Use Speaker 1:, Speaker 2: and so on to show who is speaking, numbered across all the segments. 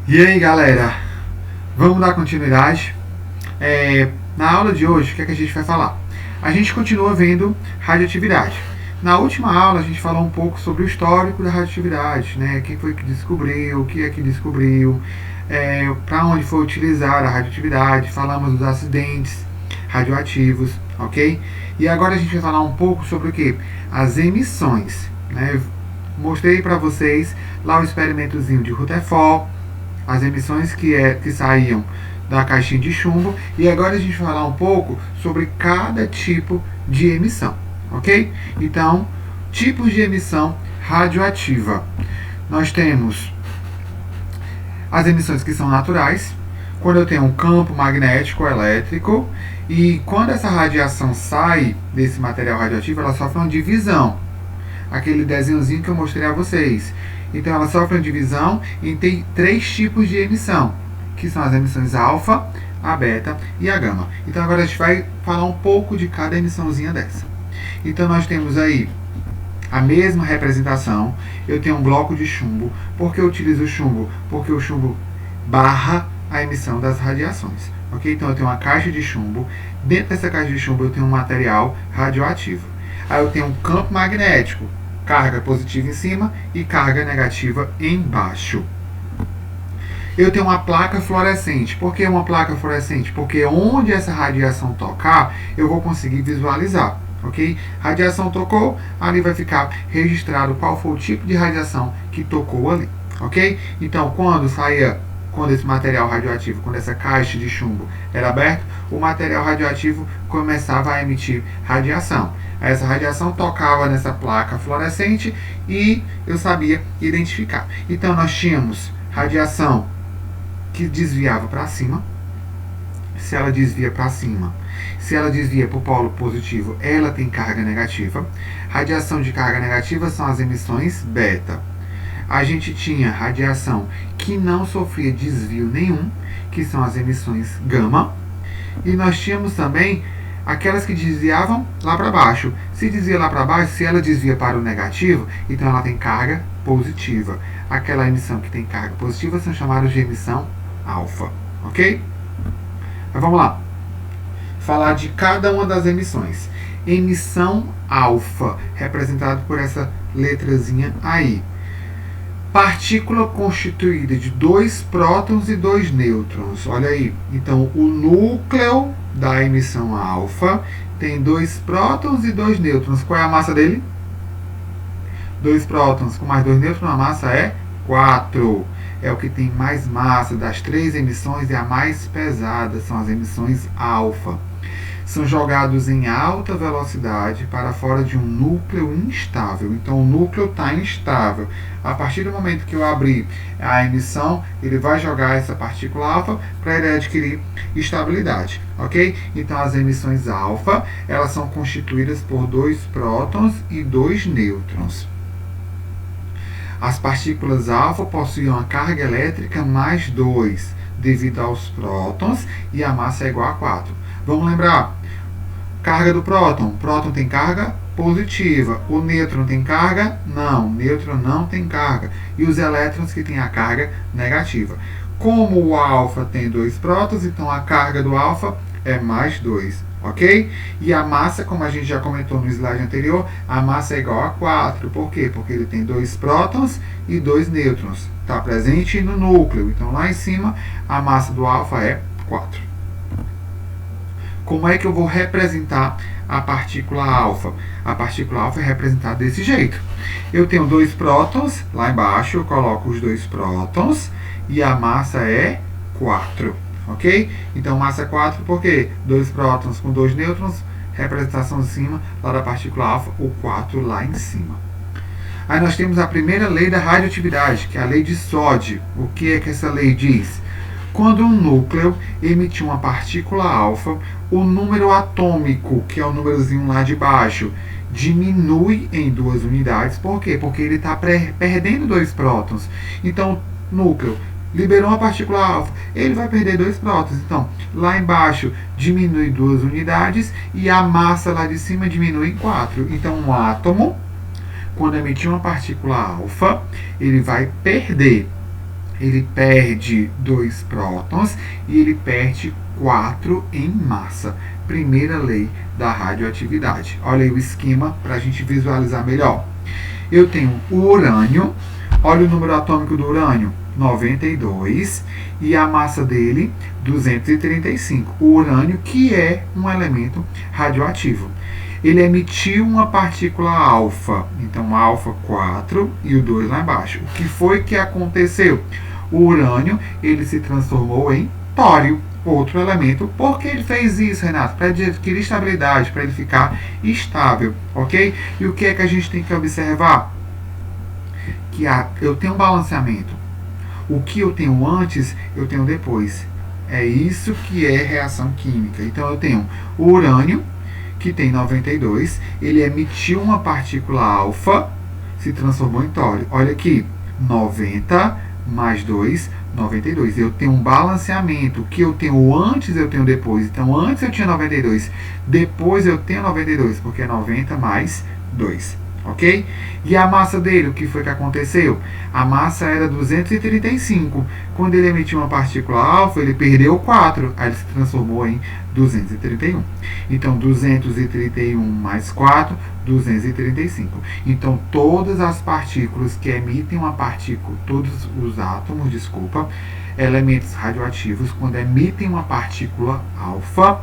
Speaker 1: E aí, galera, vamos dar continuidade? Na aula de hoje, o que é que a gente vai falar? A gente continua vendo radioatividade. Na última aula, a gente falou um pouco sobre o histórico da radioatividade, né? Quem foi que descobriu, o que é que descobriu, para onde foi utilizada a radioatividade, falamos dos acidentes radioativos, ok? E agora a gente vai falar um pouco sobre o que? As emissões, né? Mostrei para vocês lá o experimentozinho de Rutherford, as emissões que saíam da caixinha de chumbo, e agora a gente vai falar um pouco sobre cada tipo de emissão, ok? Então, tipos de emissão radioativa. Nós temos as emissões que são naturais, quando eu tenho um campo magnético elétrico, e quando essa radiação sai desse material radioativo, ela sofre uma divisão. Aquele desenhozinho que eu mostrei a vocês. Então ela sofre uma divisão e tem 3 tipos de emissão, que são as emissões alfa, a beta e a gama. Então agora a gente vai falar um pouco de cada emissãozinha dessa. Então nós temos aí a mesma representação. Eu tenho um bloco de chumbo. Por que eu utilizo o chumbo? Porque o chumbo barra a emissão das radiações. Ok? Então eu tenho uma caixa de chumbo. Dentro dessa caixa de chumbo eu tenho um material radioativo. Aí eu tenho um campo magnético, carga positiva em cima e carga negativa embaixo. Eu tenho uma placa fluorescente. Por que uma placa fluorescente? Porque onde essa radiação tocar, eu vou conseguir visualizar. Ok? Radiação tocou, ali vai ficar registrado qual foi o tipo de radiação que tocou ali. Ok? Então, quando esse material radioativo, quando essa caixa de chumbo era aberta, o material radioativo começava a emitir radiação. Essa radiação tocava nessa placa fluorescente e eu sabia identificar. Então nós tínhamos radiação que desviava para cima. Se ela desvia para cima, se ela desvia para o polo positivo, ela tem carga negativa. Radiação de carga negativa são as emissões beta. A gente tinha radiação que não sofria desvio nenhum, que são as emissões gama. E nós tínhamos também aquelas que desviavam lá para baixo. Se desvia lá para baixo, se ela desvia para o negativo, então ela tem carga positiva. Aquela emissão que tem carga positiva são chamadas de emissão alfa, ok? Mas vamos lá. Falar de cada uma das emissões. Emissão alfa, representado por essa letrazinha aí. Partícula constituída de 2 prótons e 2 nêutrons. Olha aí. Então, o núcleo da emissão alfa tem 2 prótons e 2 nêutrons. Qual é a massa dele? 2 prótons com mais 2 nêutrons, a massa é 4. É o que tem mais massa. Das 3 emissões, é a mais pesada. São as emissões alfa. São jogados em alta velocidade para fora de um núcleo instável. Então, o núcleo está instável. A partir do momento que eu abrir a emissão, ele vai jogar essa partícula alfa para ele adquirir estabilidade, ok? Então, as emissões alfa, elas são constituídas por 2 prótons e 2 nêutrons. As partículas alfa possuem uma carga elétrica mais 2, devido aos prótons, e a massa é igual a 4. Vamos lembrar, carga do próton. O próton tem carga positiva. O nêutron tem carga? Não, o nêutron não tem carga. E os elétrons que têm a carga negativa. Como o alfa tem 2 prótons, então a carga do alfa é mais 2, ok? E a massa, como a gente já comentou no slide anterior, a massa é igual a 4. Por quê? Porque ele tem 2 prótons e 2 nêutrons. Está presente no núcleo. Então lá em cima, a massa do alfa é 4. Como é que eu vou representar a partícula alfa? A partícula alfa é representada desse jeito. Eu tenho 2 prótons, lá embaixo eu coloco os 2 prótons e a massa é 4, ok? Então massa é 4 porque 2 prótons com 2 nêutrons, representação em cima, lá da partícula alfa, o 4 lá em cima. Aí nós temos a primeira lei da radioatividade, que é a lei de Soddy. O que é que essa lei diz? Quando um núcleo emitir uma partícula alfa, o número atômico, que é o númerozinho lá de baixo, diminui em 2 unidades. Por quê? Porque ele está perdendo 2 prótons. Então, núcleo liberou uma partícula alfa, ele vai perder 2 prótons. Então, lá embaixo diminui 2 unidades e a massa lá de cima diminui em 4. Então, um átomo, quando emitir uma partícula alfa, ele vai perder ele perde 2 prótons e ele perde 4 em massa. Primeira lei da radioatividade. Olha aí o esquema para a gente visualizar melhor. Eu tenho o urânio, olha o número atômico do urânio, 92, e a massa dele, 235. O urânio, que é um elemento radioativo. Ele emitiu uma partícula alfa, então alfa 4 e o 2 lá embaixo. O que foi que aconteceu? O urânio, ele se transformou em tório, outro elemento. Por que ele fez isso, Renato? Para adquirir estabilidade, para ele ficar estável, ok? E o que é que a gente tem que observar? Que eu tenho um balanceamento. O que eu tenho antes, eu tenho depois. É isso que é reação química. Então eu tenho o urânio, que tem 92, ele emitiu uma partícula alfa, se transformou em tório. Olha aqui, 90 mais 2, 92. Eu tenho um balanceamento. O que eu tenho antes, eu tenho depois. Então, antes eu tinha 92, depois eu tenho 92, porque é 90 mais 2. Ok? E a massa dele, o que foi que aconteceu? A massa era 235. Quando ele emitiu uma partícula alfa, ele perdeu 4. Aí ele se transformou em 231. Então, 231 mais 4, 235. Então, todas as partículas que emitem uma partícula, todos os átomos, elementos radioativos, quando emitem uma partícula alfa,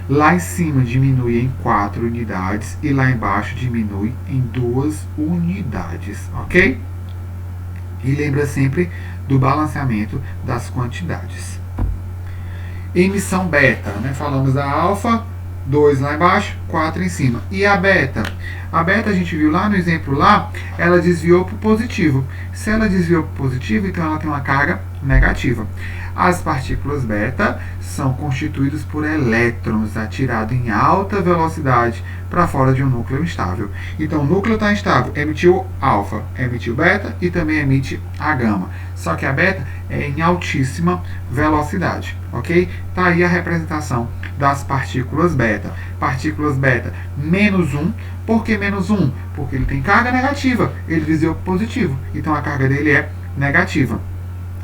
Speaker 1: lá em cima diminui em 4 unidades e lá embaixo diminui em 2 unidades, ok? E lembra sempre do balanceamento das quantidades. Emissão beta, né? Falamos da alfa, 2 lá embaixo, 4 em cima. E a beta? A beta, a gente viu lá no exemplo lá, ela desviou para o positivo. Se ela desviou para o positivo, então ela tem uma carga negativa. As partículas beta são constituídas por elétrons atirados em alta velocidade para fora de um núcleo instável. Então, o núcleo está instável, emitiu alfa, emitiu beta e também emite a gama. Só que a beta é em altíssima velocidade, ok? Está aí a representação das partículas beta. Partículas beta, menos 1. Por que menos 1? Porque ele tem carga negativa, ele desviou para positivo. Então, a carga dele é negativa.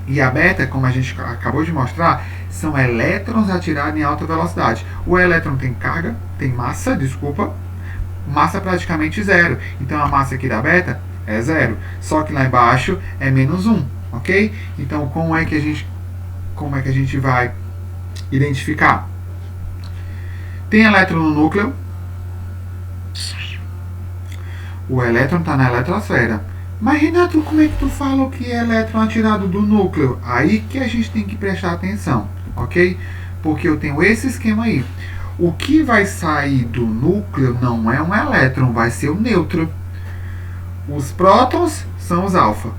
Speaker 1: E a beta, como a gente acabou de mostrar, são elétrons atirados em alta velocidade. O elétron tem carga, tem massa, massa praticamente zero. Então a massa aqui da beta é zero. Só que lá embaixo é menos 1, ok? Então como é que a gente vai identificar? Tem elétron no núcleo. O elétron está na eletrosfera. Mas, Renato, como é que tu fala que é elétron atirado do núcleo? Aí que a gente tem que prestar atenção, ok? Porque eu tenho esse esquema aí. O que vai sair do núcleo não é um elétron, vai ser o nêutron. Os prótons são os alfa.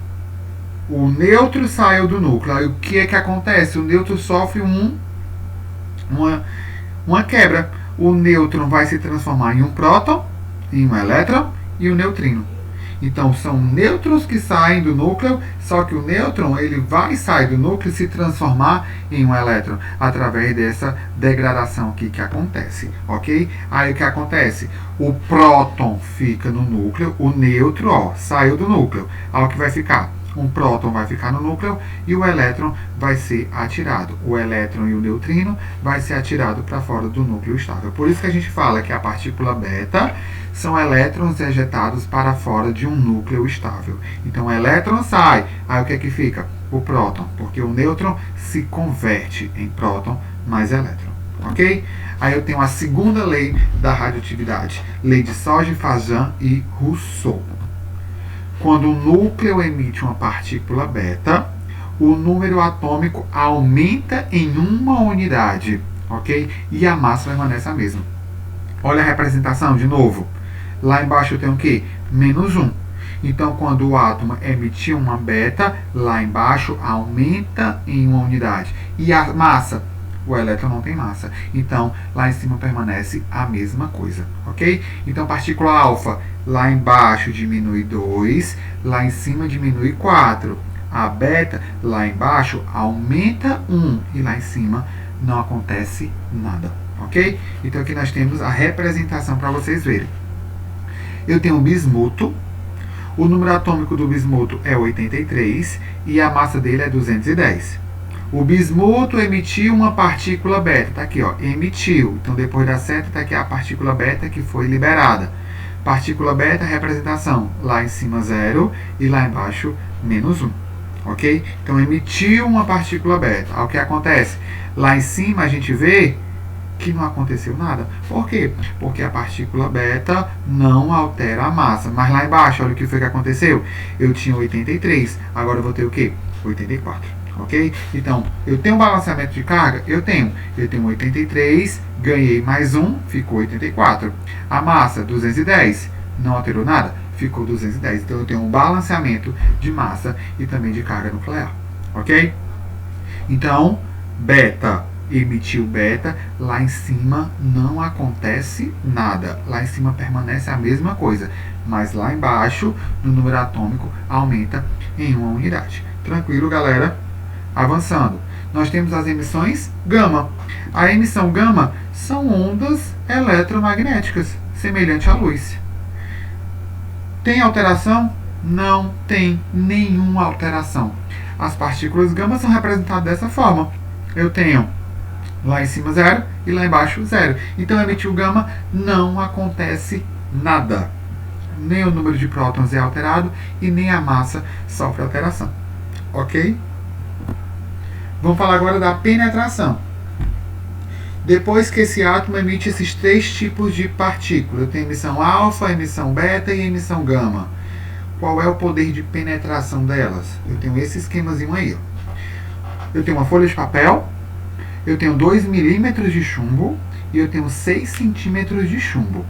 Speaker 1: O nêutron saiu do núcleo. Aí o que é que acontece? O nêutron sofre uma quebra. O nêutron vai se transformar em um próton, em um elétron e um neutrino. Então, são nêutrons que saem do núcleo, só que o nêutron ele vai sair do núcleo e se transformar em um elétron, através dessa degradação aqui que acontece, ok? Aí o que acontece? O próton fica no núcleo, o nêutron, saiu do núcleo. Aí o que vai ficar? Um próton vai ficar no núcleo e o elétron vai ser atirado. O elétron e o neutrino vai ser atirado para fora do núcleo estável. Por isso que a gente fala que a partícula beta são elétrons ejetados para fora de um núcleo estável. Então o elétron sai, aí o que é que fica? O próton, porque o nêutron se converte em próton mais elétron, ok? Aí eu tenho a segunda lei da radioatividade, lei de Sauge-Fajan e Rousseau. Quando o núcleo emite uma partícula beta, o número atômico aumenta em uma unidade, ok? E a massa permanece a mesma. Olha a representação de novo. Lá embaixo eu tenho o quê? Menos 1. Então, quando o átomo emitiu uma beta, lá embaixo aumenta em uma unidade. E a massa? O elétron não tem massa. Então, lá em cima permanece a mesma coisa, ok? Então, partícula alfa, lá embaixo diminui 2, lá em cima diminui 4. A beta, lá embaixo, aumenta 1 e lá em cima não acontece nada, ok? Então, aqui nós temos a representação para vocês verem. Eu tenho um bismuto. O número atômico do bismuto é 83 e a massa dele é 210. O bismuto emitiu uma partícula beta. Está aqui, ó, emitiu. Então, depois da seta, está aqui a partícula beta que foi liberada. Partícula beta, representação. Lá em cima, 0 e lá embaixo, menos 1. Ok? Então, emitiu uma partícula beta. O que acontece? Lá em cima, a gente vê que não aconteceu nada. Por quê? Porque a partícula beta não altera a massa. Mas lá embaixo, olha o que foi que aconteceu. Eu tinha 83, agora eu vou ter o quê? 84. Ok? Então, eu tenho um balanceamento de carga? Eu tenho 83, ganhei mais 1, ficou 84. A massa, 210, não alterou nada? Ficou 210. Então, eu tenho um balanceamento de massa e também de carga nuclear. Ok? Então, beta emitiu beta, lá em cima não acontece nada. Lá em cima permanece a mesma coisa, mas lá embaixo, no número atômico, aumenta em 1 unidade. Tranquilo, galera? Avançando, nós temos as emissões gama. A emissão gama são ondas eletromagnéticas, semelhante à luz. Tem alteração? Não tem nenhuma alteração. As partículas gama são representadas dessa forma. Eu tenho lá em cima 0 e lá embaixo 0. Então, emitiu gama, não acontece nada. Nem o número de prótons é alterado e nem a massa sofre alteração. Ok? Vamos falar agora da penetração. Depois que esse átomo emite esses 3 tipos de partícula, eu tenho emissão alfa, emissão beta e emissão gama. Qual é o poder de penetração delas? Eu tenho esse esquemazinho aí. Ó. Eu tenho uma folha de papel, eu tenho 2 milímetros de chumbo e eu tenho 6 centímetros de chumbo.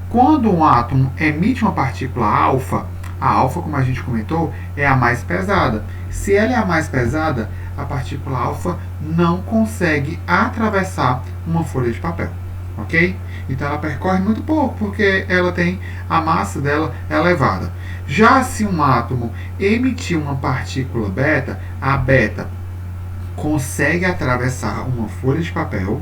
Speaker 1: Quando um átomo emite uma partícula alfa, a alfa, como a gente comentou, é a mais pesada. Se ela é a mais pesada, a partícula alfa não consegue atravessar uma folha de papel, ok? Então ela percorre muito pouco, porque ela tem a massa dela elevada. Já se um átomo emitir uma partícula beta, a beta consegue atravessar uma folha de papel,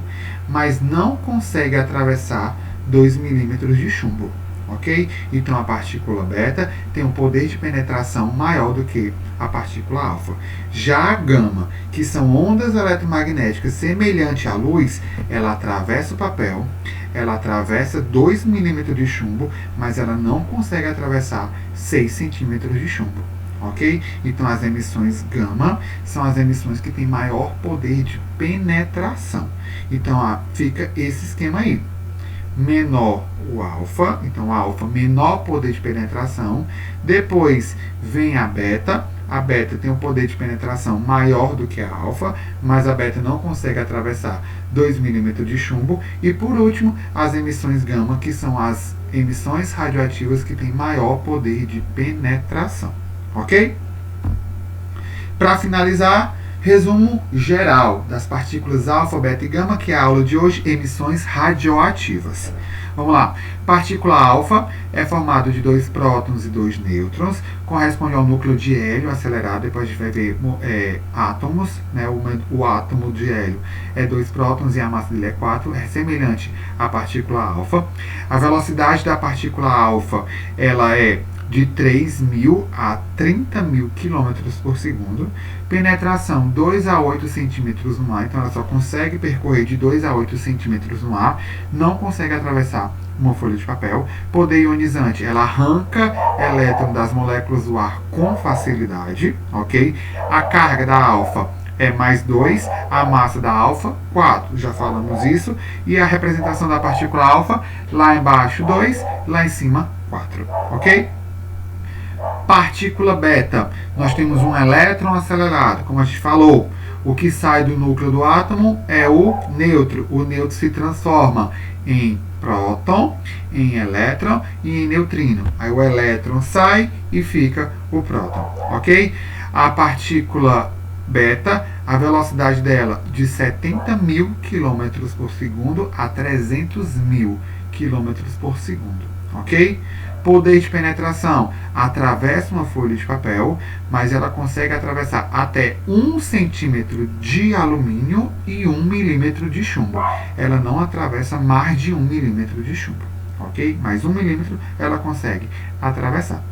Speaker 1: mas não consegue atravessar 2 milímetros de chumbo. Ok? Então a partícula beta tem um poder de penetração maior do que a partícula alfa. Já a gama, que são ondas eletromagnéticas semelhantes à luz, ela atravessa o papel, ela atravessa 2 milímetros de chumbo, mas ela não consegue atravessar 6 centímetros de chumbo. Ok? Então as emissões gama são as emissões que têm maior poder de penetração. Então fica esse esquema aí. Menor o alfa, então a alfa menor poder de penetração. Depois vem a beta tem um poder de penetração maior do que a alfa, mas a beta não consegue atravessar 2 milímetros de chumbo. E por último, as emissões gama, que são as emissões radioativas que têm maior poder de penetração. Ok? Para finalizar, resumo geral das partículas alfa, beta e gama, que é a aula de hoje, emissões radioativas. Vamos lá. Partícula alfa é formada de 2 prótons e 2 nêutrons, corresponde ao núcleo de hélio acelerado. Depois a gente vai ver átomos, né? O átomo de hélio é 2 prótons e a massa dele é 4, é semelhante à partícula alfa. A velocidade da partícula alfa, ela é de 3.000 a 30.000 km por segundo. Penetração 2 a 8 centímetros no ar, então ela só consegue percorrer de 2 a 8 centímetros no ar, não consegue atravessar uma folha de papel. Poder ionizante, ela arranca elétron das moléculas do ar com facilidade, ok? A carga da alfa é mais 2, a massa da alfa, 4, já falamos isso, e a representação da partícula alfa, lá embaixo 2, lá em cima 4, ok? Partícula beta, nós temos um elétron acelerado, como a gente falou. O que sai do núcleo do átomo é o nêutron. O nêutron se transforma em próton, em elétron e em neutrino. Aí o elétron sai e fica o próton, ok? A partícula beta, a velocidade dela de 70.000 km por segundo a 300.000 km por segundo, ok? Poder de penetração, atravessa uma folha de papel, mas ela consegue atravessar até 1 centímetro de alumínio e 1 milímetro de chumbo. Ela não atravessa mais de 1 milímetro de chumbo, ok? Mais 1 milímetro ela consegue atravessar.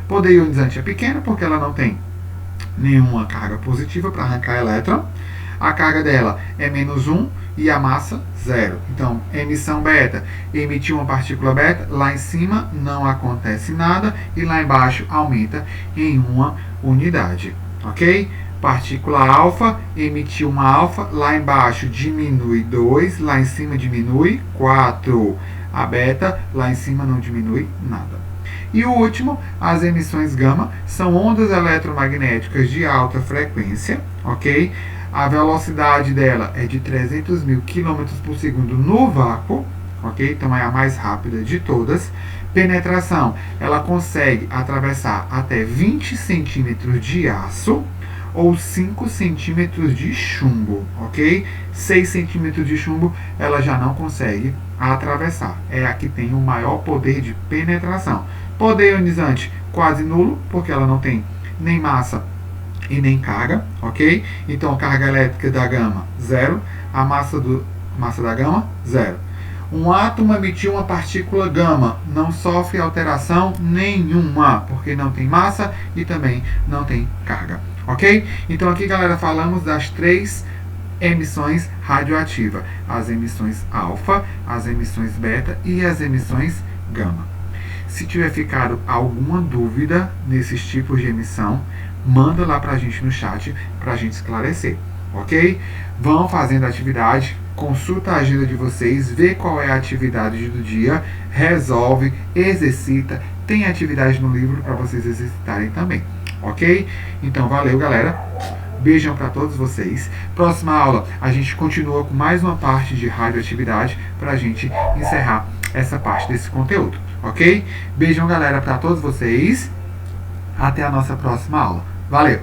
Speaker 1: Poder ionizante é pequena porque ela não tem nenhuma carga positiva para arrancar elétron. A carga dela é -1 e a massa 0. Então, emissão beta, emitiu uma partícula beta, lá em cima não acontece nada e lá embaixo aumenta em 1 unidade, ok? Partícula alfa, emitiu uma alfa, lá embaixo diminui 2, lá em cima diminui 4. A beta, lá em cima não diminui nada. E o último, as emissões gama, são ondas eletromagnéticas de alta frequência, ok? A velocidade dela é de 300 mil km por segundo no vácuo, ok? Então é a mais rápida de todas. Penetração, ela consegue atravessar até 20 centímetros de aço ou 5 centímetros de chumbo, ok? 6 centímetros de chumbo ela já não consegue atravessar. É a que tem o maior poder de penetração. Poder ionizante quase nulo, porque ela não tem nem massa e nem carga, ok? Então, carga elétrica da gama, 0. A massa da gama, 0. Um átomo emitiu uma partícula gama, não sofre alteração nenhuma, porque não tem massa e também não tem carga, ok? Então, aqui, galera, falamos das 3 emissões radioativas. As emissões alfa, as emissões beta e as emissões gama. Se tiver ficado alguma dúvida nesses tipos de emissão, manda lá pra gente no chat pra gente esclarecer, ok? Vão fazendo a atividade, consulta a agenda de vocês, vê qual é a atividade do dia, resolve, exercita, tem atividade no livro para vocês exercitarem também, ok? Então valeu, galera. Beijão para todos vocês. Próxima aula a gente continua com mais uma parte de radioatividade para a gente encerrar essa parte desse conteúdo, ok? Beijão, galera, para todos vocês. Até a nossa próxima aula. Valeu!